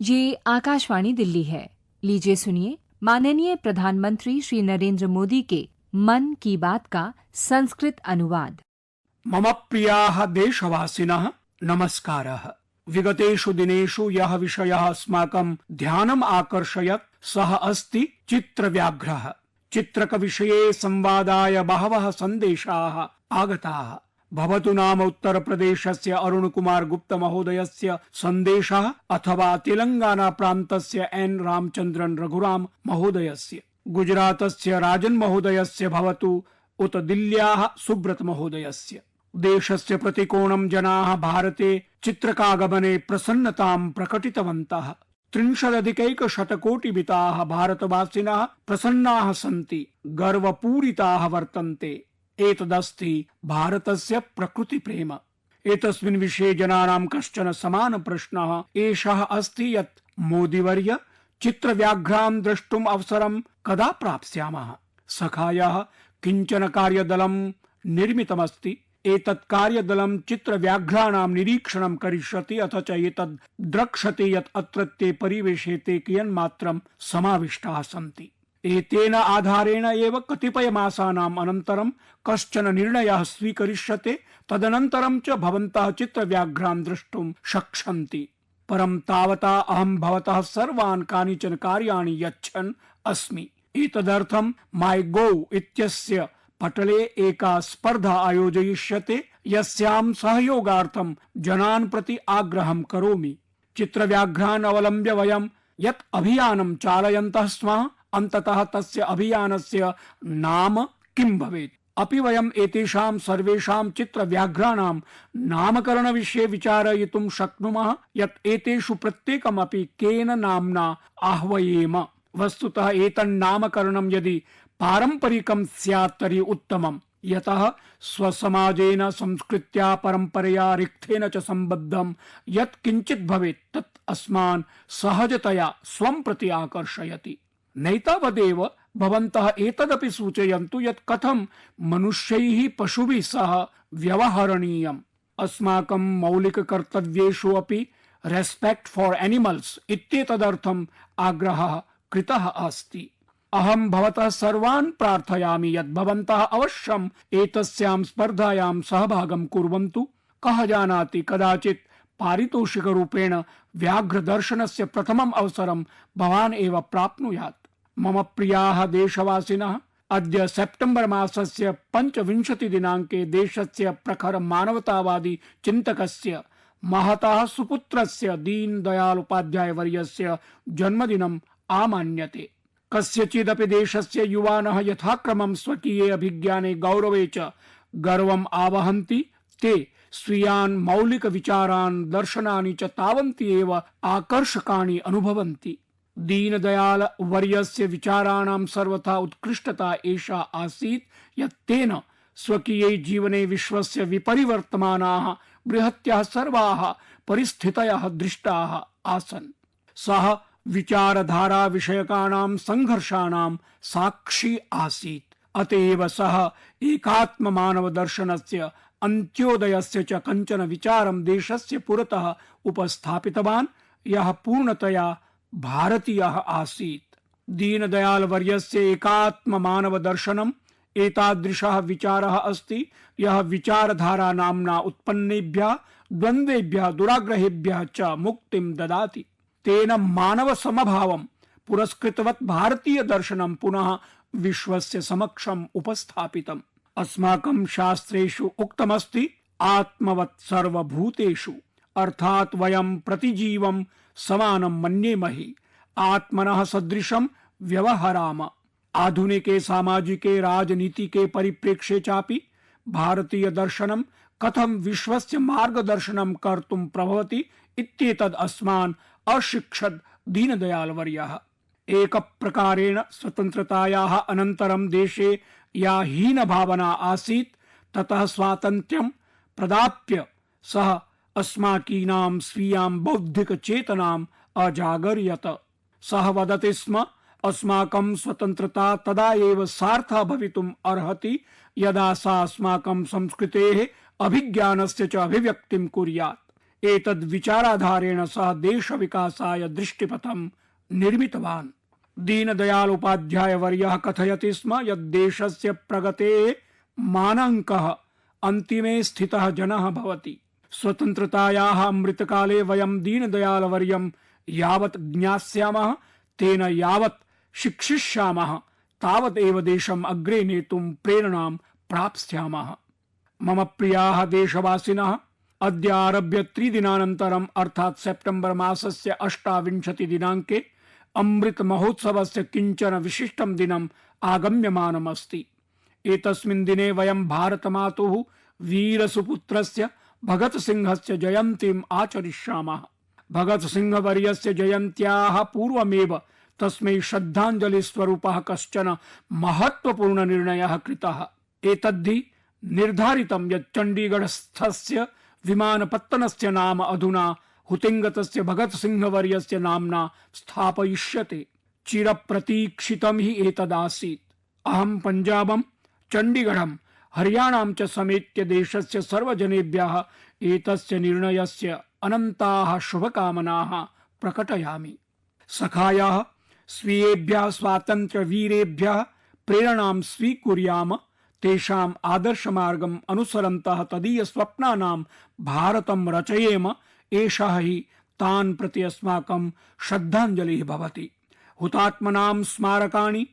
ये आकाशवाणी दिल्ली है। लीजिए सुनिए माननीय प्रधानमंत्री श्री नरेंद्र मोदी के मन की बात का संस्कृत अनुवाद। मम प्रियाः देशवासिनः नमस्कारः। विगतेषु दिनेषु यः विषयः अस्माकं ध्यानम् आकर्षयत् सः अस्ति चित्रव्याघ्रः। चित्रकविषये संवादाय बहवः सन्देशाः आगताः। भवतु नाम उत्तरप्रदेशस्य अरुणकुमार गुप्त महोदयस्य सन्देशः अथवा तेलंगाना प्रान्तस्य एन् रामचन्द्रन् रघुराम महोदयस्य, गुजरातस्य राजन् महोदयस्य भवतु उत दिल्ल्याः सुब्रत महोदयस्य। देशस्य प्रतिकोणं जनाः भारते चित्रकागमने प्रसन्नतां प्रकटितवन्तः। 30,000,000,000 भारतवासिनः प्रसन्नाः सन्ति, गर्वपूरिताः वर्तन्ते। एतदस्ति भारतस्य प्रकृतिप्रेम। एतस्मिन् विषये जनानां कश्चन समान प्रश्नः एषः अस्ति यत् मोदीवर्य चित्रव्याघ्रान् द्रष्टुम् अवसरं कदा प्राप्स्यामः। सखायः किञ्चन कार्यदलं निर्मितमस्ति। एतत् कार्यदलं चित्रव्याघ्राणां निरीक्षणं करिष्यति, अथ च एतद् द्रक्ष्यति यत् अत्रत्ये परिवेशे ते कियन्मात्रं समाविष्टाः सन्ति। एतेन आधारेण एव कतिपय मासानाम् अनन्तरं कश्चन निर्णयः स्वीकरिष्यते। तदनन्तरं च भवन्तः चित्रव्याघ्रान् द्रष्टुं शक्ष्यन्ति। परं तावता अहं भवतः सर्वान् कानिचन कार्याणि यच्छन् अस्मि। एतदर्थं माइगोव इत्यस्य पटले एका स्पर्धा आयोजयिष्यते, यस्यां सहयोगार्थं जनान् प्रति आग्रहं करोमि। चित्रव्याघ्रान् अवलम्ब्य वयं यत् अभियानं चालयन्तः स्मः, अन्ततः तस्य अभियानस्य नाम किं भवेत्? अपि वयम् एतेषां सर्वेषां चित्रव्याघ्राणां नामकरणविषये विचारयितुं शक्नुमः यत् एतेषु प्रत्येकमपि केन नाम्ना आह्वयेम। वस्तुतः एतन्नामकरणं यदि पारम्परिकं स्यात् तर्हि उत्तमम्, यतः स्वसमाजेन संस्कृत्या परम्परया रिक्थेन च सम्बद्धं यत् किञ्चित् भवेत् तत् अस्मान् सहजतया स्वं प्रति आकर्षयति। नैतावदेव भवन्तः एतदपि सूचयन्तु यत् कथं मनुष्यैः पशुभिः सह व्यवहरणीयम्। अस्माकं मौलिककर्तव्येषु अपि रेस्पेक्ट् फॉर एनिमल्स् इत्येतदर्थम् आग्रहः कृतः अस्ति। अहं भवतः सर्वान् प्रार्थयामि यत् भवन्तः अवश्यम् एतस्यां स्पर्धायां सहभागं कुर्वन्तु। कः जानाति, कदाचित् पारितोषिकरूपेण व्याघ्रदर्शनस्य प्रथमम् अवसरं भवान् एव प्राप्नुयात्। मम प्रियाः देशवासिनः, अद्य सेप्टेम्बर् मासस्य 25 दिनाङ्के देशस्य प्रखर मानवतावादी चिन्तकस्य महतः सुपुत्रस्य दीनदयाल उपाध्याय वर्यस्य जन्मदिनम् आमान्यते। कस्यचिदपि देशस्य युवानः यथाक्रमं स्वकीये अभिज्ञाने गौरवे च गर्वम् आवहन्ति, ते स्वीयान् मौलिक विचारान् दर्शनानि च तावन्ति एव आकर्षकाणि अनुभवन्ति। दीनदयाल वर्यस्य विचाराणां सर्वथा उत्कृष्टता एषा आसीत् यत् तेन स्वकीये जीवने विश्वस्य विपरिवर्तमानाः बृहत्याः सर्वाः परिस्थितयः दृष्टाः आसन्। सः विचारधारा विषयकाणां संघर्षाणां साक्षी आसीत्। अतएव सः एकात्म मानव दर्शनस्य अन्त्योदयस्य च कञ्चन विचारं देशस्य पुरतः उपस्थापितवान्, यः पूर्णतया भारतीयः आसीत्। दीनदयाल वर्यस्य एकात्म मानव दर्शनम् एतादृशः विचारः अस्ति, यः विचारधारा नाम्ना उत्पन्नेभ्यः द्वन्द्वेभ्यः दुराग्रहेभ्यः च मुक्तिं ददाति। तेन मानव समभावं पुरस्कृतवत् भारतीय दर्शनं पुनः विश्वस्य समक्षम् उपस्थापितम्। अस्माकं शास्त्रेषु उक्तमस्ति, आत्मवत् सर्वभूतेषु, अर्थात् वयं प्रतिजीवं समानं मन्येमहि, आत्मनः सदृशं व्यवहराम। आधुनिके सामाजिके राजनीतिके परिप्रेक्ष्ये चापि भारतीय दर्शनं कथं विश्वस्य मार्गदर्शनं कर्तुं प्रभवति इत्येतद् अस्मान् अशिक्षत् दीनदयाल वर्यः। एक प्रकारेण स्वतन्त्रतायाः अनन्तरं देशे या हीन भावना आसीत्, ततः स्वातन्त्र्यं प्रदाप्य सः अस्माकीनां स्वीयां बौद्धिक चेतनाम् अजागर्यत। सः वदति स्म, अस्माकं स्वतन्त्रता तदा एव सार्था भवितुम् अर्हति यदा सा अस्माकं संस्कृतेः अभिज्ञानस्य च अभिव्यक्तिं कुर्यात्। एतद् विचाराधारेण सः देश विकासाय दृष्टिपथं निर्मितवान्। दीनदयाल उपाध्याय वर्यः कथयति स्म यत् देशस्य प्रगतेः मानाङ्कः अन्तिमे स्थितः जनः भवति। स्वतन्त्रतायाः अमृतकाले वयं दीनदयाल वर्यं यावत् ज्ञास्यामः, तेन यावत् शिक्षिष्यामः, तावत् एव देशम् अग्रे नेतुं प्रेरणां प्राप्स्यामः। मम प्रियाः देशवासिनः, अद्य आरभ्य 3 दिनानन्तरम् अर्थात् सेप्टेम्बर् मासस्य 28 दिनाङ्के अमृत महोत्सवस्य किञ्चन विशिष्टं दिनम् आगम्यमानम् अस्ति। एतस्मिन् दिने वयं भारतमातुः वीरसुपुत्रस्य भगत सिंहस्य जयन्तीम् आचरिष्यामः। भगत सिंह वर्यस्य जयन्त्याः पूर्वमेव तस्मै श्रद्धाञ्जलि स्वरूपः कश्चन महत्वपूर्ण निर्णयः कृतः। एतद्धि निर्धारितं यत् चण्डीगढस्थस्य विमानपत्तनस्य नाम अधुना हुतिङ्गतस्य भगत सिंह वर्यस्य नाम्ना स्थापयिष्यते। चिरप्रतीक्षितं हि एतदासीत्। अहं पञ्जाबं, चण्डीगढं, हरियाणां च समेत्य देशस्य सर्वजनेभ्यः एतस्य निर्णयस्य अनन्ताः शुभकामनाः प्रकटयामि। सखायाः, स्वीयेभ्यः स्वातन्त्र्यवीरेभ्यः प्रेरणां स्वीकुर्याम। तेषाम् आदर्शमार्गम् अनुसरन्तः तदीय स्वप्नानां भारतं रचयेम। एषः हि तान् प्रति अस्माकं श्रद्धाञ्जलिः भवति। हुतात्मनां स्मारकाणि,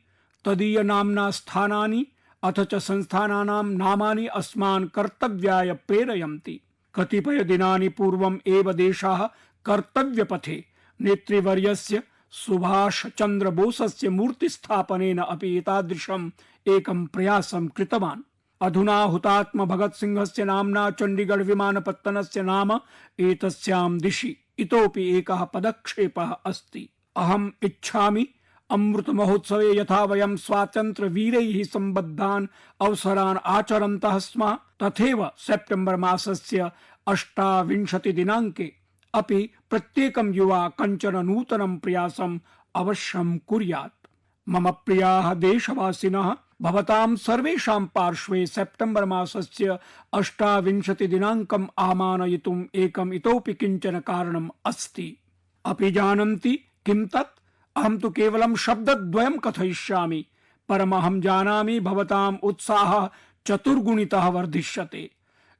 तदीय नाम्ना स्थानानि अथ च संस्थानानां नामानि अस्मान् कर्तव्याय प्रेरयन्ति। कतिपय दिनानि पूर्वम् एव देशः कर्तव्यपथे नेतृवर्यस्य सुभाष चन्द्र बोसस्य मूर्तिस्थापनेन अपि एतादृशम् एकं प्रयासं कृतवान्। अधुना हुतात्म भगत सिंहस्य नाम्ना चण्डीगढ विमानपत्तनस्य नाम एतस्यां दिशि इतोपि एकः पदक्षेपः अस्ति। अहम् इच्छामि अमृत महोत्सवे यथा वयं स्वातन्त्र्यवीरैः सम्बद्धान् अवसरान् आचरन्तः स्मः, तथैव सेप्टेम्बर् मासस्य 28 दिनाङ्के अपि प्रत्येकं युवा कञ्चन नूतनं प्रयासम् अवश्यं कुर्यात्। मम प्रियाः देशवासिनः, भवतां सर्वेषां पार्श्वे सेप्टेम्बर् मासस्य 28 दिनाङ्कम् आमानयितुम् एकम् इतोपि किञ्चन कारणम् अस्ति। अपि जानन्ति किं तत्? अहं तु केवलं शब्दद्वयं कथयिष्यामि, परमहं जानामि भवताम् उत्साहः चतुर्गुणितः वर्धिष्यते।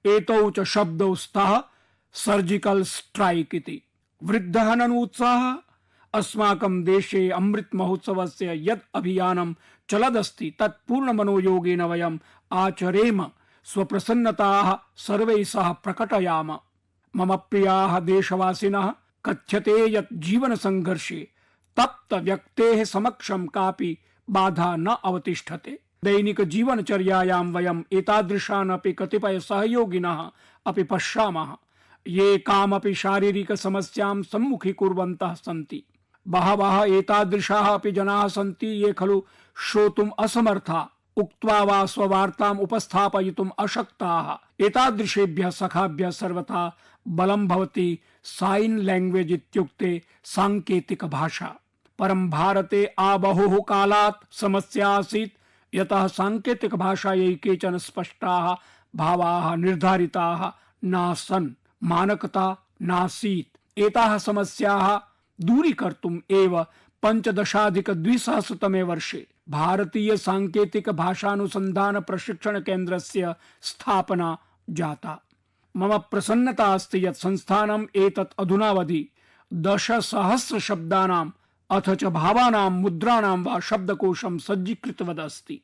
एतौ च शब्दौ स्तः सर्जिकल स्ट्राइक इति। वृद्धः ननु उत्साहः? अस्माकं देशे अमृत महोत्सवस्य यद् अभियानं चलदस्ति तत् पूर्णमनोयोगेन वयम् आचरेम, स्वप्रसन्नताः सर्वैः सह प्रकटयाम। मम प्रियाः देशवासिनः, कथ्यते यत् जीवन संघर्षे तप्त व्यक्तेः समक्षं कापि बाधा न अवतिष्ठते। दैनिक जीवनचर्यायां वयम् एतादृशान् अपि कतिपय सहयोगिनः अपि पश्यामः, ये कामपि शारीरिक समस्यां सम्मुखीकुर्वन्तः सन्ति। बहवः एतादृशाः अपि जनाः सन्ति ये खलु श्रोतुम् असमर्थाः, उक्त्वा वा स्ववार्ताम् उपस्थापयितुम् अशक्ताः। एतादृशेभ्यः सखाभ्यः सर्वथा बलं भवति साइन लैंग्वेज इत्युक्ते सांकेतिक भाषा। परं भारते आबहुः कालात् समस्या आसीत्, यतः सांकेतिक भाषायै केचन स्पष्टाः भावाः निर्धारिताः नासन्, मानकता नासीत्। एताः समस्याः दूरीकर्तुम् एव 15,200 वर्षे भारतीय सांकेतिक भाषानुसंधान प्रशिक्षण केन्द्रस्य स्थापना जाता। मम प्रसन्नता अस्ति यत् संस्थानम् एतत् अधुनावधि 10,000 शब्दानाम् अथ च भावानां मुद्राणां वा शब्दकोशं सज्जीकृतवदस्ति।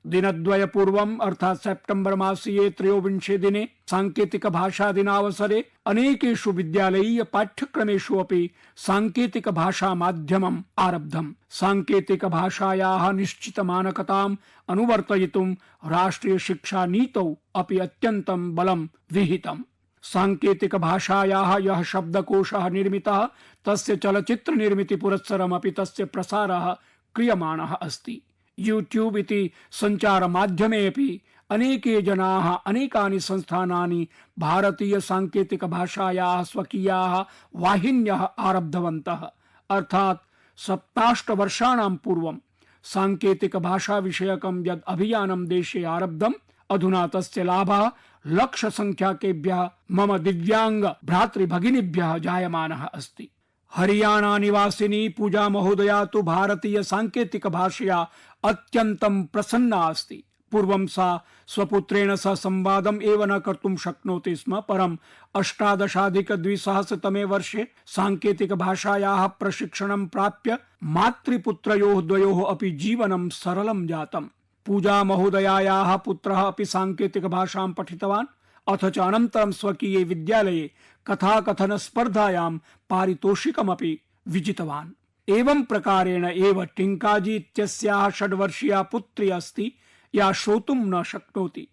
दिनद्वय पूर्वम् अर्थात् सेप्टेम्बर् मासीये 23 दिने सांकेतिक भाषा दिनावसरे अनेकेषु विद्यालयीय पाठ्यक्रमेषु अपि सांकेतिक भाषा माध्यमम् आरब्धम्। सांकेतिक भाषायाः निश्चित मानकताम् अनुवर्तयितुं राष्ट्रिय शिक्षा नीतौ अपि अत्यन्तं बलं विहितम्। सांकेतिक भाषायाः यः शब्दकोशः निर्मितः तस्य चलचित्र निर्मिति पुरस्सरमपि तस्य प्रसारः क्रियमाणः अस्ति। यूट्यूब इति संचार माध्यमे अपि अनेके जनाः अनेकानि संस्थानानि भारतीय सांकेतिक भाषायाः स्वकीयाः वाहिन्यः आरब्धवन्तः। अर्थात् 17 वर्षाणां पूर्वं सांकेतिक भाषा विषयकं यद् अभियानं देशे आरब्धम्, अधुना तस्य लाभः लक्ष संख्याकेभ्यः मम दिव्यांग भ्रातृभगिनीभ्यः जायमानः अस्ति। हरियाणा निवासिनी पूजा महोदया तु भारतीय सांकेतिक भाषया अत्यन्तं प्रसन्ना अस्ति। पूर्वं सा स्वपुत्रेण सह संवादम् एव न कर्तुं शक्नोति स्म, परम् 18-2000 वर्षे सांकेतिक भाषायाः प्रशिक्षणं प्राप्य मातृपुत्रयोः द्वयोः अपि जीवनं सरलं जातम्। पूजा महोदयायाः पुत्रः अपि सांकेतिक भाषां पठितवान्, अथ च अनन्तरं स्वकीये विद्यालये कथाकथन स्पर्धायां पारितोषिकमपि विजितवान्। एवं प्रकारेण एव टिंकाजी इत्यस्याः 6 वर्षीया पुत्री अस्ति या श्रोतुं न शक्नोति।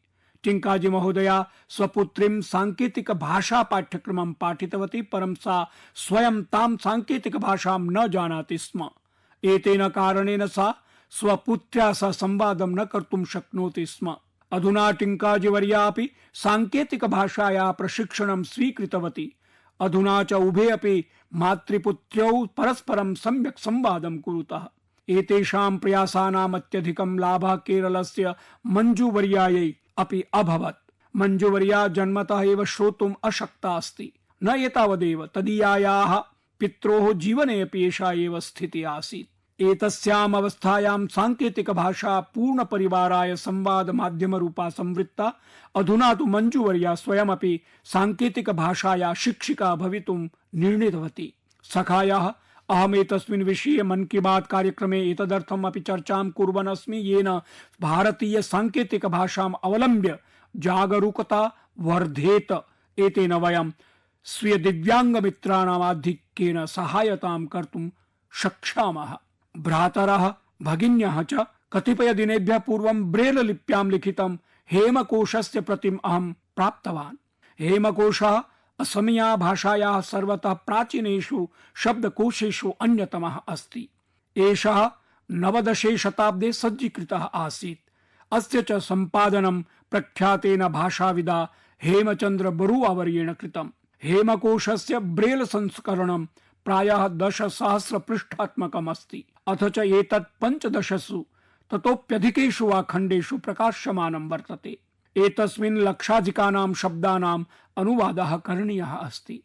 टिंकाजी महोदया स्वपुत्रीं सांकेतिक भाषा पाठ्यक्रमं पाठितवती, परं सा स्वयं तां सांकेतिक भाषां न जानाति स्म। एतेन कारणेन सा स्वपुत्र्या सह संवादं न कर्तुं शक्नोति स्म। अधुना टिंकाजी वर्या अपि सांकेतिक भाषायाः प्रशिक्षणं स्वीकृतवती। अधुना च उभे अपि मातृपुत्र्यौ परस्परं सम्यक् संवादं कुरुतः। एतेषां प्रयासानाम् अत्यधिकं लाभः केरलस्य मञ्जुवर्यायै अपि अभवत्। मञ्जुवर्या जन्मतः एव श्रोतुम् अशक्ता अस्ति। न एतावदेव, तदीयायाः पित्रोः जीवने अपि एषा एव स्थितिः आसीत्। एतस्याम् अवस्थायां सांकेतिक भाषा पूर्ण परिवाराय संवाद माध्यम रूपा संवृत्ता। अधुना तु मञ्जुवर्या स्वयमपि सांकेतिक भाषाया शिक्षिका भवितुं निर्णीतवती। सखायाः अहम् एतस्मिन् विषये मन की बात कार्यक्रमे एतदर्थम् अपि चर्चां कुर्वन् अस्मि, येन भारतीय सांकेतिक भाषाम् अवलम्ब्य जागरूकता वर्धेत। एतेन वयं स्वीय दिव्यांग मित्राणाम् आधिक्येन सहायतां कर्तुं शक्ष्यामः। भ्रातरः भगिन्यः च कतिपय दिनेभ्यः पूर्वं ब्रेल लिप्यां लिखितं हेमकोशस्य प्रतिम् अहं प्राप्तवान्। हेमकोशः असमिया भाषायाः सर्वतः प्राचीनेषु शब्दकोशेषु अन्यतमः अस्ति। एषः 19 शताब्दे सज्जीकृतः आसीत्। अस्य च सम्पादनं प्रख्यातेन भाषाविदा हेमचन्द्र बरुआवर्येण कृतम्। हेमकोशस्य ब्रेल संस्करणं प्रायः 10,000 पृष्ठात्मकम् अस्ति, अथ च एतत् 15 ततोप्यधिकेषु वा खण्डेषु प्रकाश्यमानं वर्तते। एतस्मिन् लक्षाधिकानां शब्दानाम् अनुवादः करणीयः अस्ति।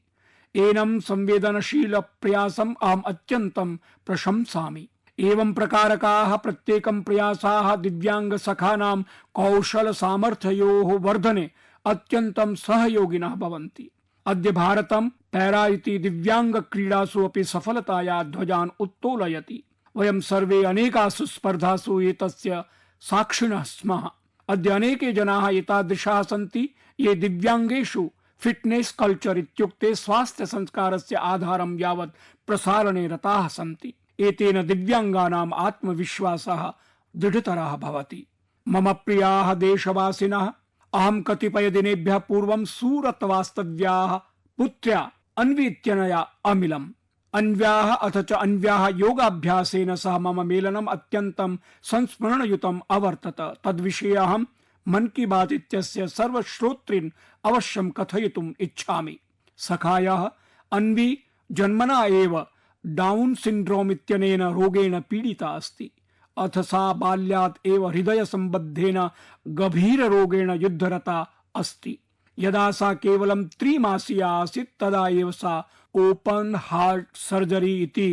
एनं संवेदनशील प्रयासम् अहम् अत्यन्तं प्रशंसामि। एवं प्रकारकाः प्रत्येकं प्रयासाः दिव्यांग सखानां कौशल सामर्थ्ययोः वर्धने अत्यन्तं सहयोगिनः भवन्ति। अद्य भारतं पैरा इति दिव्यांग क्रीडासु अपि सफलताया ध्वजान् उत्तोलयति। वयं सर्वे अनेकासु स्पर्धासु एतस्य साक्षिणः स्मः। अद्य अनेके जनाः एतादृशाः सन्ति ये दिव्यांगेषु फिटनेस कल्चर इत्युक्ते स्वास्थ्य संस्कारस्य आधारं यावत् प्रसारणे रताः सन्ति। एतेन दिव्यांगानाम् आत्मविश्वासः दृढतरः भवति। मम प्रियाः देशवासिनः, अहं कतिपय दिनेभ्यः पूर्वं सूरत् वास्तव्याः पुत्र्या अन्वी इत्यनया अमिलम्। अन्व्याः अथ च अन्व्याः योगाभ्यासेन सह मम मेलनम् अत्यन्तं संस्मरणयुतम् अवर्तत। तद्विषये अहं मन की बात इत्यस्य सर्वश्रोतॄन् अवश्यं कथयितुम् इच्छामि। सखायाः अन्वी जन्मना एव डाउन सिंड्रोम इत्यनेन रोगेण पीडिता अस्ति। अथ सा बाल्यात् एव हृदय संबद्धेन गभीर रोगेण युद्धरता अस्ति। यदा सा केवलं 3 मासीया आसीत् तदा एव सा ओपन हार्ट सर्जरी इति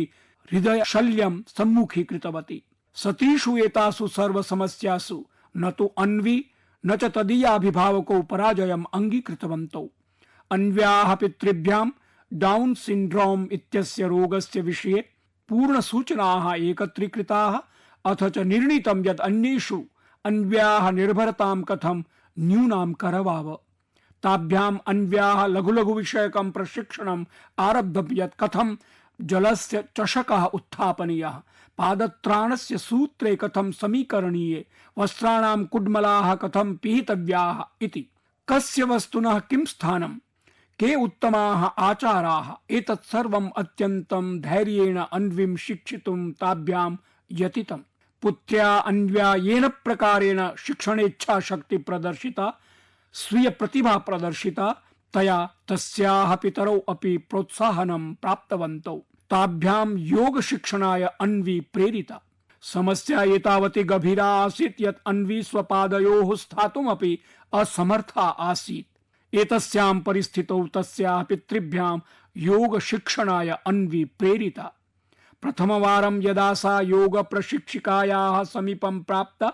हृदय शल्यं सम्मुखीकृतवती। सतीषु एतासु सर्व समस्यासु न तु अन्वी न च तदीयाभिभावकौ पराजयम् अङ्गीकृतवन्तौ। अन्व्याः पितृभ्यां डाउन सिंड्रोम इत्यस्य रोगस्य विषये पूर्णसूचनाः एकत्रीकृताः, अथ च निर्णीतं यत् अन्येषु अन्व्याः निर्भरतां कथं न्यूनां करवाव। ताभ्याम् अन्व्याः लघु लघु विषयकं प्रशिक्षणम् आरब्धं यत् कथं जलस्य चषकः उत्थापनीयः, पादत्राणस्य सूत्रे कथं समीकरणीये, वस्त्राणां कुड्मलाः कथं पिहितव्याः इति। कस्य वस्तुनः किं स्थानं, के उत्तमाः आचाराः, एतत् सर्वम् अत्यन्तं धैर्येण अन्वीं शिक्षितुं ताभ्यां यतितम्। पुत्र्या अन्व्या येन प्रकारेण शिक्षणेच्छा शक्ति प्रदर्शिता, स्वीय प्रतिभा प्रदर्शिता, तया तस्याः पितरौ अपि प्रोत्साहनं प्राप्तवन्तौ। ताभ्यां योग शिक्षणाय अन्वी प्रेरिता। समस्या एतावती गभीरा आसीत् यत् अन्वी स्वपादयोः स्थातुमपि असमर्था आसीत्। एतस्यां परिस्थितौ तस्याः पितृभ्यां योग शिक्षणाय अन्वी प्रेरिता। प्रथमवारं यदा सा योग प्रशिक्षिकायाः समीपं प्राप्ता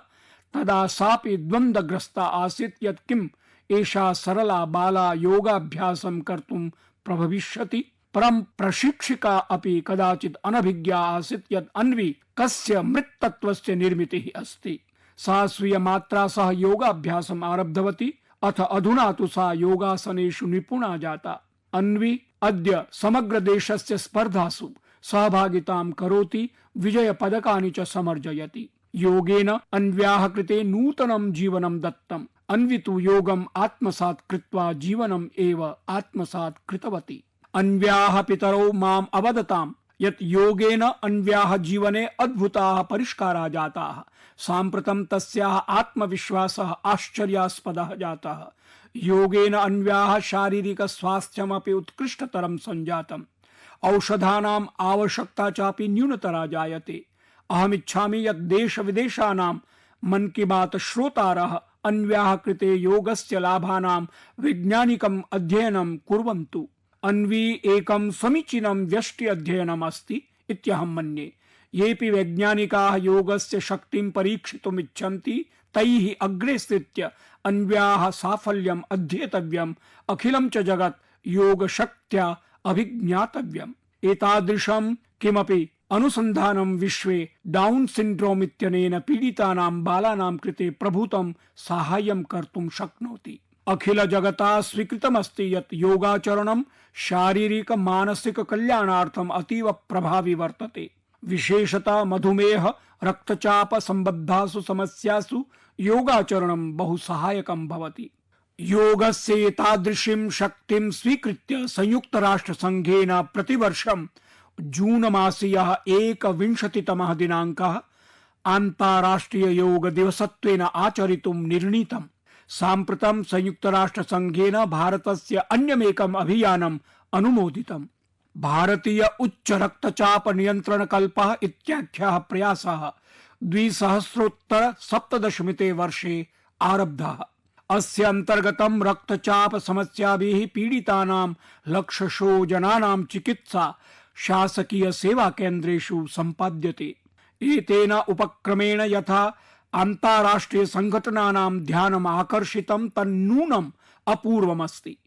तदा सापि द्वन्द्वग्रस्ता आसीत् यत् किम् एषा सरला बाला योगाभ्यासं कर्तुं प्रभविष्यति। परं प्रशिक्षिका अपि कदाचित् अनभिज्ञा आसीत् यत् अन्वी कस्य मृत्तत्वस्य निर्मितिः अस्ति। सा स्वीयमात्रा सह योगाभ्यासम् आरब्धवती। अथ अधुना तु सा योगासनेषु निपुणा जाता। अन्वी अद्य समग्र देशस्य स्पर्धासु सहभागितां करोति, विजयपदकानि च समर्जयति। योगेन अन्व्याः कृते नूतनं जीवनं दत्तम्। अन्वी तु योगम् आत्मसात् कृत्वा जीवनम् एव आत्मसात् कृतवती। अन्व्याः पितरौ माम् अवदताम् यत् योगेन अन्व्याः जीवने अद्भुताः परिष्काराः जाताः। साम्प्रतं तस्याः आत्मविश्वासः आश्चर्यास्पदः जातः। योगेन अन्व्याः शारीरिक स्वास्थ्यमपि उत्कृष्टतरं सञ्जातम्। औषधानाम् आवश्यकता चापि न्यूनतरा जायते। अहमिच्छामि यत् देश विदेशानां मन की बात श्रोतारः अन्व्याः कृते योगस्य लाभानां वैज्ञानिकम् अध्ययनं कुर्वन्तु। अन्वी एकं समीचीनं व्यष्टि अध्ययनम् अस्ति इत्यहं मन्ये। येऽपि वैज्ञानिकाः योगस्य शक्तिं परीक्षितुम् इच्छन्ति तैः अग्रे स्थित्य अन्व्याः साफल्यम् अध्येतव्यम्। अखिलं च जगत् योगशक्त्या अभिज्ञातव्यम्। एतादृशं किमपि अनुसन्धानं विश्वे डाउन सिंड्रोम इत्यनेन पीडितानां बालानां कृते प्रभूतं साहाय्यं कर्तुं शक्नोति। अखिल जगता स्वीकृतमस्ति यत् योगाचरणं शारीरिक मानसिक कल्याणार्थम् अतीव प्रभावी वर्तते। विशेषतः मधुमेह रक्तचाप संबद्धासु समस्यासु योगाचरणं बहु सहायकं भवति। योगस्य एतादृशीं शक्तिं स्वीकृत्य संयुक्त राष्ट्र संघेन प्रतिवर्षं जून मासीयः 21तमः दिनाङ्कः अन्ताराष्ट्रिय योग दिवसत्वेन आचरितुं निर्णीतम्। साम्प्रतं संयुक्त राष्ट्र संघेन भारतस्य अन्यमेकम् अभियानम् अनुमोदितम्। भारतीय उच्च रक्तचाप नियंत्रण कल्पः इत्याख्यः प्रयासः 2017 वर्षे आरब्धः। अस्य अंतर्गतं रक्तचाप समस्याभिः पीडितानां लक्षशो जनानां चिकित्सा शासकीय सेवा केन्द्रेषु सम्पाद्यते। एतेन उपक्रमेण यथा अन्ताराष्ट्रिय संघटनानां ध्यानम् आकर्षितं तन्नूनम् अपूर्वमस्ति।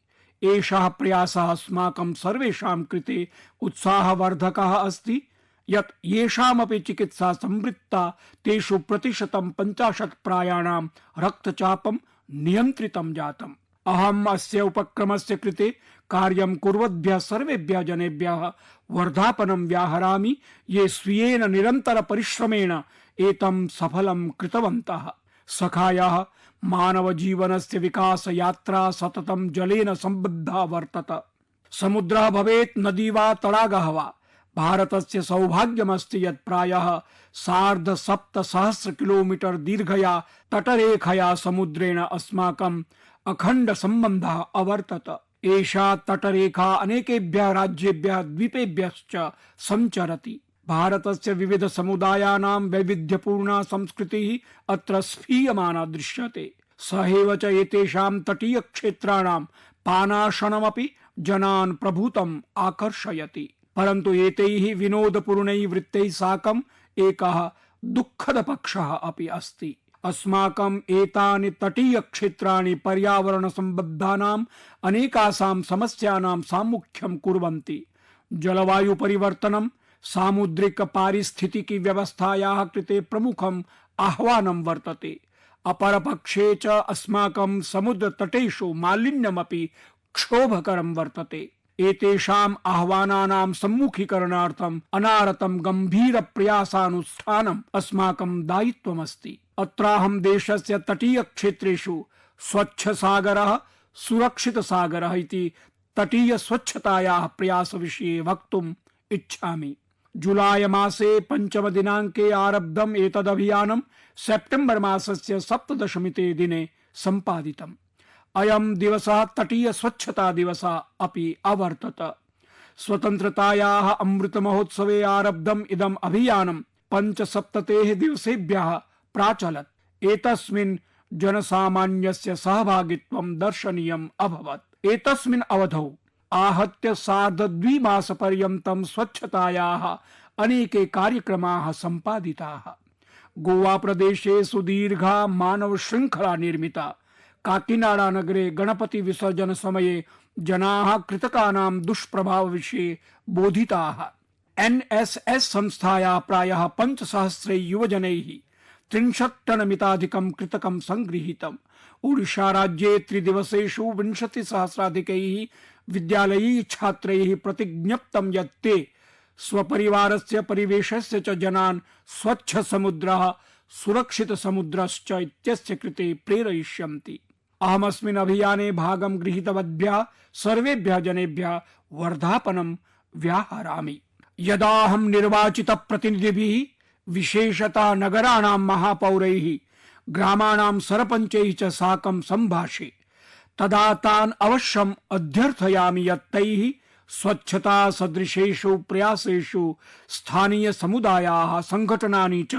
एषः प्रयासः अस्माकं सर्वेषां कृते उत्साहवर्धकः अस्ति यत् येषामपि चिकित्सा संवृत्ता तेषु प्रतिशतं 50 प्रायाणां रक्तचापं नियन्त्रितं जातम्। अहम् अस्य उपक्रमस्य कृते कार्यं कुर्वद्भ्यः सर्वेभ्यः जनेभ्यः वर्धापनं व्याहरामि ये स्वीयेन निरन्तर परिश्रमेण एतं सफलं कृतवन्तः। सखायाः मानव जीवनस्य विकास यात्रा सततं जलेन सम्बद्धा वर्तत। समुद्रः भवेत् नदी वा तडागः वा। भारतस्य सौभाग्यमस्ति यत् प्रायः 7,500 किलोमीटर दीर्घया तटरेखया समुद्रेण अस्माकम् अखण्ड सम्बन्धः अवर्तत। एषा तटरेखा अनेकेभ्यः राज्येभ्यः द्वीपेभ्यश्च सञ्चरति। भारतस्य विविध समुदायानां वैविध्यपूर्णा संस्कृतिः अत्र स्फीयमाना दृश्यते। सहैव च एतेषां तटीय क्षेत्राणां पानाशनमपि जनान् प्रभूतम् आकर्षयति। परन्तु एतैः विनोदपूर्णैः वृत्तैः साकम् एकः दुःखद पक्षः अपि अस्ति। अस्माकम् एतानि तटीय क्षेत्राणि पर्यावरण सम्बद्धानाम् अनेकासां समस्यानां सामुख्यं कुर्वन्ति। जलवायु परिवर्तनं सामुद्रिक पारिस्थितिकी व्यवस्थायाः कृते प्रमुखम् आह्वानं वर्तते। अपरपक्षे च अस्माकं समुद्र तटेषु मालिन्यमपि क्षोभकरं वर्तते। एतेषाम् आह्वानानां सम्मुखीकरणार्थम् अनारतं गम्भीर प्रयासानुष्ठानम् अस्माकं दायित्वमस्ति। अत्राहं देशस्य तटीय क्षेत्रेषु स्वच्छ सागरः सुरक्षित सागरः इति तटीय स्वच्छतायाः प्रयासविषये वक्तुम् इच्छामि। जुलाई मासे 5 दिनाङ्के आरब्धम् एतदभियानं सेप्टेम्बर मासस्य 17 दिने सम्पादितम्। अयं दिवसः तटीय स्वच्छता दिवसः अपि अवर्तत। स्वतन्त्रतायाः अमृत महोत्सवे आरब्धम् इदम् अभियानं पंचसप्ततेः दिवसेभ्यः प्राचलत्। एतस्मिन् जनसामान्यस्य सहभागित्वं दर्शनीयम् अभवत्। एतस्मिन् अवधौ आहत्य सार्ध-2 मासपर्यन्तं स्वच्छतायाः अनेके कार्यक्रमाः सम्पादिताः। गोवा प्रदेशे सुदीर्घा मानव श्रृंखला निर्मिता। काकिनाडा नगरे गणपति विसर्जन समये जनाः कृतकानां दुष्प्रभाव विषये बोधिताः। एनएसएस संस्थायाः प्रायः 5,000 युवजनैः 30 टन मिताधिकं कृतकं संगृहीतम्। ओडिशा राज्ये 3 दिवसेषु 20,000-अधिकैः विद्यालयीय छात्रैः प्रतिज्ञप्तं यत् ते स्वपरिवारस्य परिवेशस्य च जनान् स्वच्छ समुद्रः सुरक्षित समुद्रश्च इत्यस्य कृते प्रेरयिष्यन्ति। अहमस्मिन् अभियाने भागं गृहीतवद्भ्यः सर्वेभ्यः जनेभ्यः वर्धापनं व्याहरामि। यदाहं निर्वाचितप्रतिनिधिभिः विशेषतः नगराणां महापौरैः ग्रामाणां सरपञ्चैः च साकं सम्भाषे तदा तान् अवश्यम् अध्यर्थयामि यत् तैः स्वच्छता सदृशेषु प्रयासेषु स्थानीय समुदायाः संघटनानि च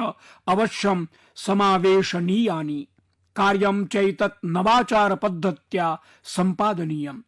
अवश्यं समावेशनीयानि। कार्यं चैतत् नवाचार पद्धत्या सम्पादनीयम्।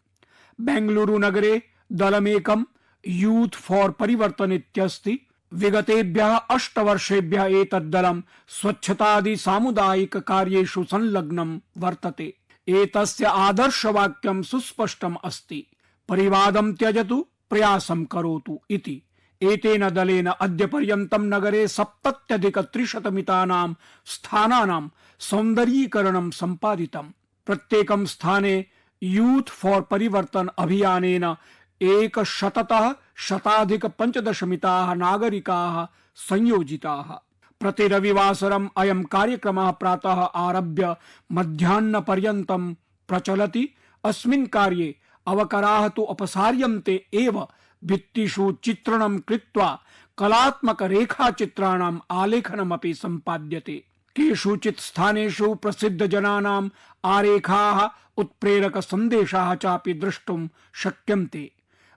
बेंगलुरु नगरे दलमेकं यूथ फॉर परिवर्तन इत्यस्ति। विगतेभ्यः 8 वर्षेभ्यः एतत् दलं स्वच्छतादि सामुदायिक कार्येषु संलग्नं वर्तते। एतस्य आदर्शवाक्यं सुस्पष्टम् अस्ति, परिवादं त्यजतु प्रयासं करोतु इति। एतेन दलेन अद्य पर्यन्तं नगरे 70,300 मितानां स्थानानां सौन्दर्यीकरणं सम्पादितम्। प्रत्येकं स्थाने यूथ फॉर परिवर्तन अभियानेन 100-15 मिताः नागरिकाः संयोजिताः। प्रति रविवासरम् अयं कार्यक्रमः प्रातः आरभ्य मध्याह्नपर्यन्तं प्रचलति। अस्मिन् कार्ये अवकराः तु अपसार्यन्ते एव। भित्तिषु चित्रणं कृत्वा कलात्मक रेखाचित्राणाम् आलेखनमपि सम्पाद्यते। केषुचित् स्थानेषु प्रसिद्ध जनानाम् आरेखाः उत्प्रेरक सन्देशाः चापि द्रष्टुं शक्यन्ते।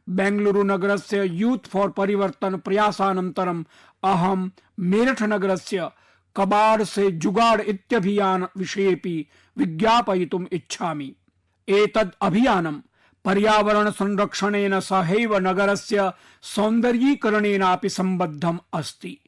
बेंगलुरु नगरस्य यूथ फॉर परिवर्तन प्रयासानन्तरम् अहं मेरठ नगरस्य कबाड़ से जुगाड़ इत्यभियान विषयेपि विज्ञापयितुम् इच्छामि। एतद् अभियानं पर्यावरण संरक्षणेन सहैव नगरस्य सौन्दर्यीकरणेनापि सम्बद्धम् अस्ति।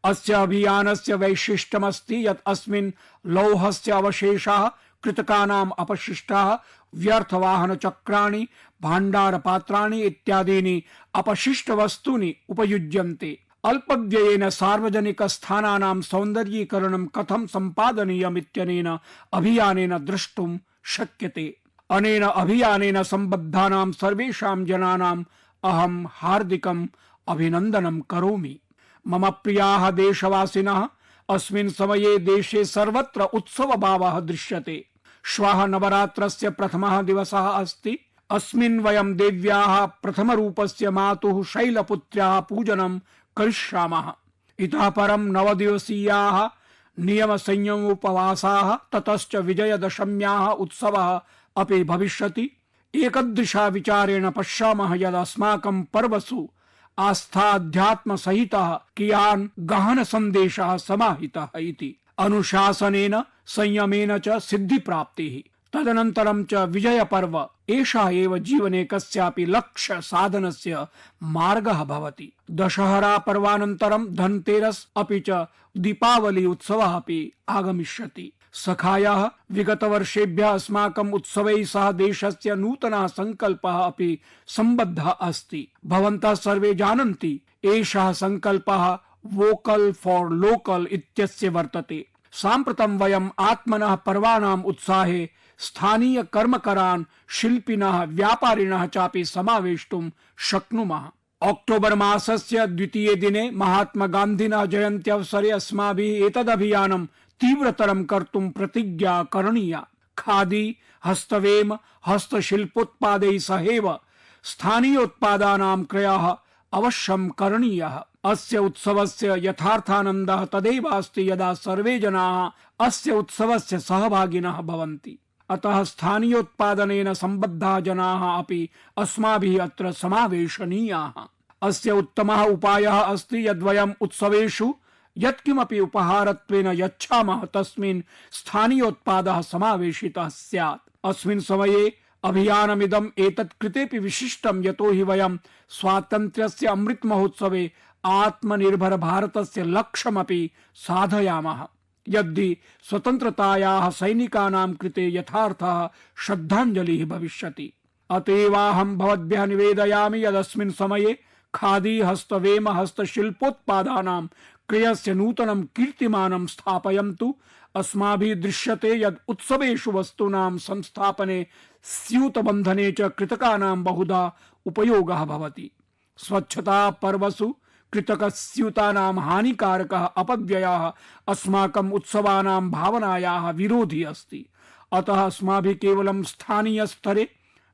अस्य अभियानस्य वैशिष्ट्यमस्ति यत् अस्मिन् लौहस्य अवशेषाः, कृतकानाम् अपशिष्टाः, व्यर्थवाहनचक्राणि, भाण्डारपात्राणि इत्यादीनि अपशिष्ट वस्तूनि उपयुज्यन्ते। अल्पव्ययेन सार्वजनिक स्थानानां सौन्दर्यीकरणं कथं सम्पादनीयम् इत्यनेन अभियानेन द्रष्टुं शक्यते। अनेन अभियानेन सम्बद्धानां सर्वेषां जनानाम् अहं हार्दिकम् अभिनन्दनं करोमि। मम प्रियाः देशवासिनः, अस्मिन् समये देशे सर्वत्र उत्सवभावः दृश्यते। श्वः नवरात्रस्य प्रथमः दिवसः अस्ति। अस्मिन् वयं देव्याः प्रथमरूपस्य मातुः शैलपुत्र्याः पूजनं करिष्यामः। इतः परं 9 दिवसीयाः नियम संयमोपवासाः, ततश्च विजयदशम्याः उत्सवः अपि भविष्यति। एकदृशा विचारेण पश्यामः यद् अस्माकं पर्वसु आस्था अध्यात्म सहितः कियान् गहन सन्देशः समाहितः इति। अनुशासनेन संयमेन च सिद्धि प्राप्तिः, तदनन्तरं च विजय पर्व एषः एव जीवने कस्यापि लक्ष्य साधनस्य मार्गः भवति। दशहरा पर्वानन्तरं धनतेरस अपि च दीपावली उत्सवः अपि आगमिष्यति। सखायाः, विगत वर्षेभ्यः अस्माकम् उत्सवैः सह देशस्य नूतनः संकल्पः अपि सम्बद्धः अस्ति। भवन्तः सर्वे जानन्ति, एषः संकल्पः वोकल फॉर लोकल इत्यस्य वर्तते। साम्प्रतं वयम् आत्मनः पर्वाणाम् उत्साहे स्थानीय कर्मकरान्, शिल्पिनः, व्यापारिणः चापि समावेष्टुं शक्नुमः। अक्टोबर मासस्य 2 दिने महात्मा गान्धिनः जयन्त्यवसरे अस्माभिः एतदभियानं तीव्रतरं कर्तुं प्रतिज्ञा करणीया। खादी, हस्तवेम, हस्तशिल्पोत्पादैः सहैव स्थानीयोत्पादानां क्रयः अवश्यं करणीयः। अस्य उत्सवस्य यथार्थानन्दः तदैव अस्ति यदा सर्वे जनाः अस्य उत्सवस्य सहभागिनः भवन्ति। अतः स्थानीयोत्पादनेन सम्बद्धाः जनाः अपि अस्माभिः अत्र समावेशनीयाः। अस्य उत्तमः उपायः अस्ति यद्वयम् उत्सवेषु यत्किमपि उपहारत्वेन यच्छामः तस्मिन् स्थानीयोत्पादः समावेशितः स्यात्। अस्मिन् समये अभियानमिदम् एतत् कृतेपि विशिष्टं यतो हि वयं स्वातन्त्र्यस्य अमृत महोत्सवे आत्मनिर्भर भारतस्य लक्ष्यमपि साधयामः। यद्धि स्वतन्त्रतायाः सैनिकानां कृते यथार्थः श्रद्धाञ्जलिः भविष्यति। अतएवाहं भवद्भ्यः निवेदयामि यदस्मिन् समये खादी हस्तवेम हस्तशिल्पोत्पादानां क्रयस्य नूतनं कीर्तिमानं स्थापयन्तु। अस्माभिः दृश्यते यद् उत्सवेषु वस्तूनां संस्थापने स्यूतबन्धने च कृतकानां बहुधा उपयोगः भवति। स्वच्छता पर्वसु कृतकस्यूतानां हानिकारकः अपव्ययः अस्माकम् उत्सवानां भावनायाः विरोधी अस्ति। अतः अस्माभिः केवलं स्थानीय स्तरे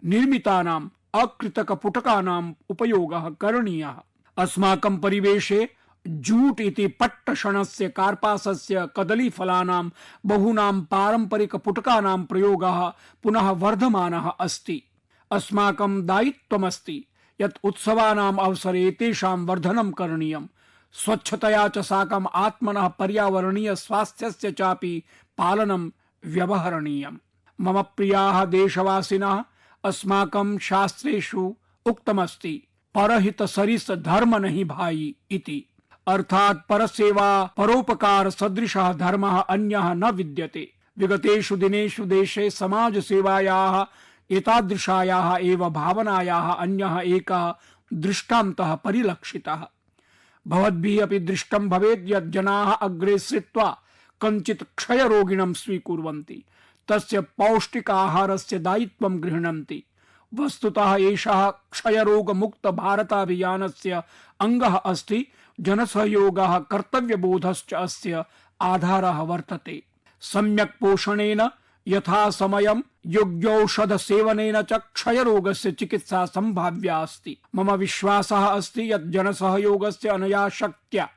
निर्मितानाम् अकृतकपुटकानाम् उपयोगः करणीयः। अस्माकं परिवेशे जूट इति पट्टशणस्य कार्पासस्य कदलीफलानां बहूनां पारम्परिकपुटकानां प्रयोगः पुनः वर्धमानः अस्ति। अस्माकं दायित्वमस्ति यत् उत्सवानाम् अवसरे एतेषां वर्धनं करणीयम्। स्वच्छतया च साकम् आत्मनः पर्यावरणीय स्वास्थ्यस्य चापि पालनं व्यवहरणीयम्। मम प्रियाः देशवासिनः, अस्माकं शास्त्रेषु उक्तमस्ति परहित सरिस धर्म नहीं भाई इति, अर्थात परसेवा परोपकार सदृशः धर्मः अन्यः न विद्यते। विगतेषु दिनेषु देशे समाज सेवायाः एतादृशायाः एव भावनायाः अन्यः एकः दृष्टान्तः परिलक्षितः। भवद्भिः अपि दृष्टं भवेत् यत् जनाः अग्रे सृत्वा कञ्चित् क्षयरोगिणं स्वीकुर्वन्ति, तस्य पौष्टिक आहारस्य दायित्वं गृह्णन्ति। वस्तुतः एषः क्षयरोग मुक्त भारताभियानस्य अङ्गः अस्ति। जनसहयोगः कर्तव्यबोधश्च अस्य आधारः वर्तते। सम्यक् पोषणेन यथा समयं योग्यौषध सेवनेन च क्षयरोगस्य चिकित्सा संभाव्या अस्ति। मम विश्वासः अस्ति यत् जनसहयोगस्य अनया शक्त्या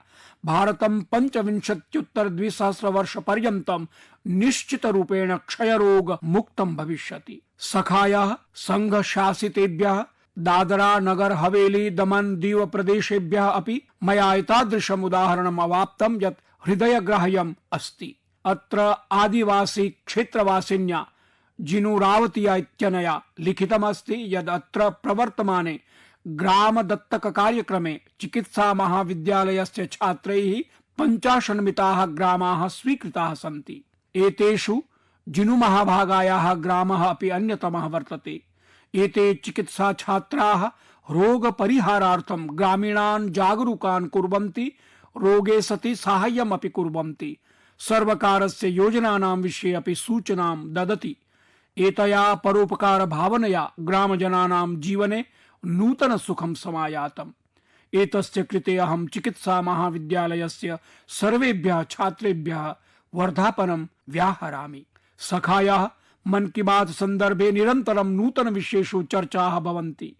भारतं 25-द्विसहस्र वर्ष पर्यन्तं निश्चितरूपेण क्षयरोग मुक्तं भविष्यति। सखायः संघ शासितेभ्यः दादरा नगर हवेली दमन दीव प्रदेशेभ्यः अपि मया एतादृशम् उदाहरणम् अवाप्तं यत् हृदयग्राह्यम् अस्ति। अत्र आदिवासी क्षेत्रवासिन्या जिनु रावतिया इत्यनया लिखितमस्ति यद् अत्र प्रवर्तमाने ग्राम दत्तक कार्यक्रमे चिकित्सा महाविद्यालयस्य छात्रैः 50 मिताः ग्रामाः स्वीकृताः सन्ति। एतेषु जिनु महाभागायाः ग्रामः अपि अन्यतमः वर्तते। एते चिकित्सा छात्राः रोग परिहारार्थं ग्रामीणान् जागरूकान् कुर्वन्ति, रोगे सति साहाय्यम् अपि कुर्वन्ति, सर्वकारस्य योजनानां विषये अपि सूचनां ददति। एतया परोपकार भावनया ग्रामजनानां जीवने नूतन सुखं समायातम्। एतस्य कृते अहं चिकित्सा महाविद्यालयस्य सर्वेभ्यः छात्रेभ्यः वर्धापनं व्याहरामि। सखायाः मन की बात संदर्भे निरन्तरं नूतन विषयेषु चर्चाः भवन्ति।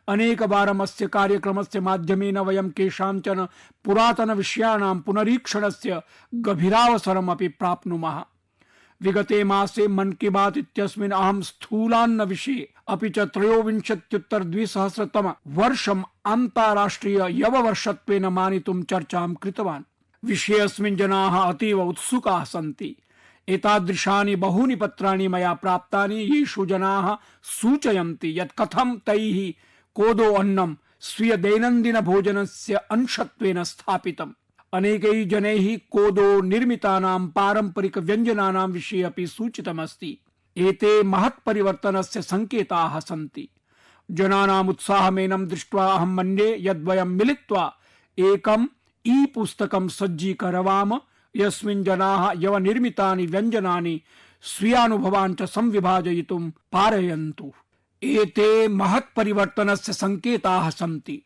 अनेकवारम् अस्य कार्यक्रमस्य माध्यमेन वयं केषाञ्चन पुरातन विषयाणां पुनरीक्षणस्य गभीरावसरम् अपि प्राप्नुमः। विगते मासे मन की बात इत्यस्मिन् अहं स्थूलान्न विषये अपि च 23-द्विसहस्रतम वर्षम् अन्ताराष्ट्रिय यववर्षत्वेन मानितुं चर्चां कृतवान्। विषयेऽस्मिन् जनाः अतीव उत्सुकाः सन्ति। एतादृशानि बहूनि पत्राणि मया प्राप्तानि, येषु जनाः सूचयन्ति यत् कथं तैः कोदो अन्नं स्वीय दैनन्दिन भोजनस्य अंशत्वेन स्थापितम्। अनेकैः जनैः कोदो निर्मितानां पारम्परिक व्यञ्जनानां विषये अपि सूचितमस्ति। एते महत् परिवर्तनस्य संकेताः सन्ति। जनानाम् उत्साहमेनं दृष्ट्वा अहं मन्ये यद्वयं मिलित्वा एकम् ई-पुस्तकं सज्जीकरवाम, यस्मिन् जनाः यवनिर्मितानि व्यञ्जनानि स्वीयानुभवान् च संविभाजयितुं पारयन्तु। एते महत् परिवर्तनस्य संकेताः सन्ति।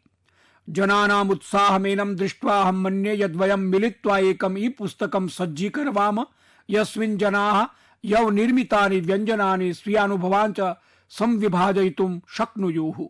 जनानाम् उत्साहमेनं दृष्ट्वा अहं मन्ये यद्वयं मिलित्वा एकम् ई-पुस्तकं सज्जीकरवाम, यस्मिन् जनाः यवनिर्मितानि व्यञ्जनानि स्वीयानुभवान् च संविभाजयितुं शक्नुयुः।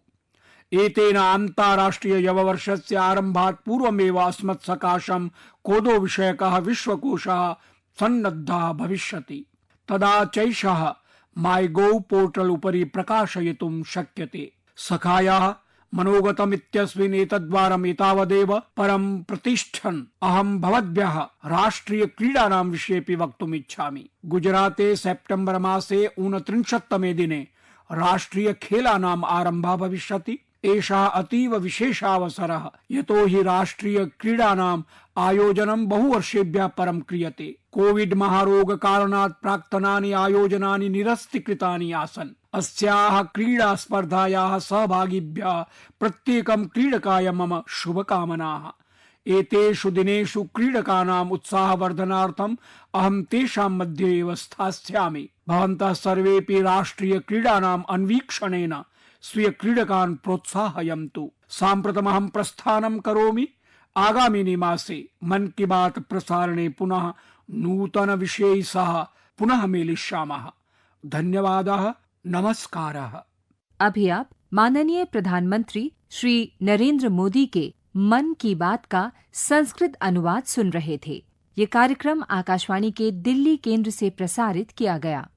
एतेन अन्ताराष्ट्रिय यववर्षस्य आरम्भात् पूर्वमेव अस्मत्सकाशं कोदो विषयकः विश्वकोशः सन्नद्धः भविष्यति। तदा चैषः माई गोव पोर्टल उपरि प्रकाशयितुं शक्यते। सखायाः मनोगतमित्यस्मिन् एतद्वारम् एतावदेव परं प्रतिष्ठन् अहं भवद्भ्यः राष्ट्रिय क्रीडानां विषयेऽपि वक्तुम् इच्छामि। गुजराते सेप्टेम्बर मासे 29तमे दिने राष्ट्रिय खेलानाम् आरम्भः भविष्यति। एषः अतीव विशेषावसरः, यतो हि राष्ट्रिय क्रीडानाम् आयोजनं बहुवर्षेभ्यः परं क्रियते। कोविड महारोग कारणात् प्राक्तनानि आयोजनानि निरस्तीकृतानि आसन्। अस्याः क्रीडा स्पर्धायाः सहभागिभ्यः प्रत्येकं क्रीडकाय मम शुभकामनाः। एतेषु दिनेषु क्रीडकानाम् उत्साहवर्धनार्थम् अहं तेषां मध्ये एव स्थास्यामि। भवन्तः सर्वेपि राष्ट्रिय क्रीडानाम् अन्वीक्षणेन स्वीय क्रीडकान् प्रोत्साहयन्तु। साम्प्रतमहं प्रस्थानं करोमि। आगामिनि मासे मन की बात प्रसारणे पुनः नूतन विषयैः सह पुनः मेलिष्यामः। धन्यवादः, नमस्कारः। अभी आप माननीय प्रधानमंत्री श्री नरेंद्र मोदी के मन की बात का संस्कृत अनुवाद सुन रहे थे। ये कार्यक्रम आकाशवाणी के दिल्ली केंद्र से प्रसारित किया गया।